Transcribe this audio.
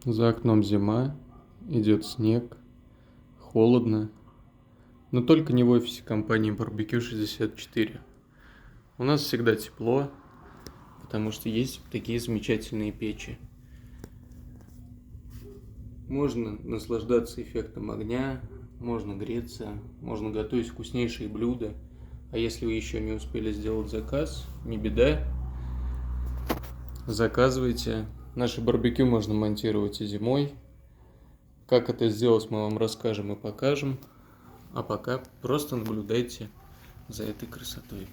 За окном зима, идет снег, холодно, но только не в офисе компании Барбекю 64. У нас всегда тепло, потому что есть такие замечательные печи. Можно наслаждаться эффектом огня, можно греться, можно готовить вкуснейшие блюда. А если вы еще не успели сделать заказ, не беда, заказывайте. Наше барбекю можно монтировать и зимой. Как это сделать, мы вам расскажем и покажем. А пока просто наблюдайте за этой красотой.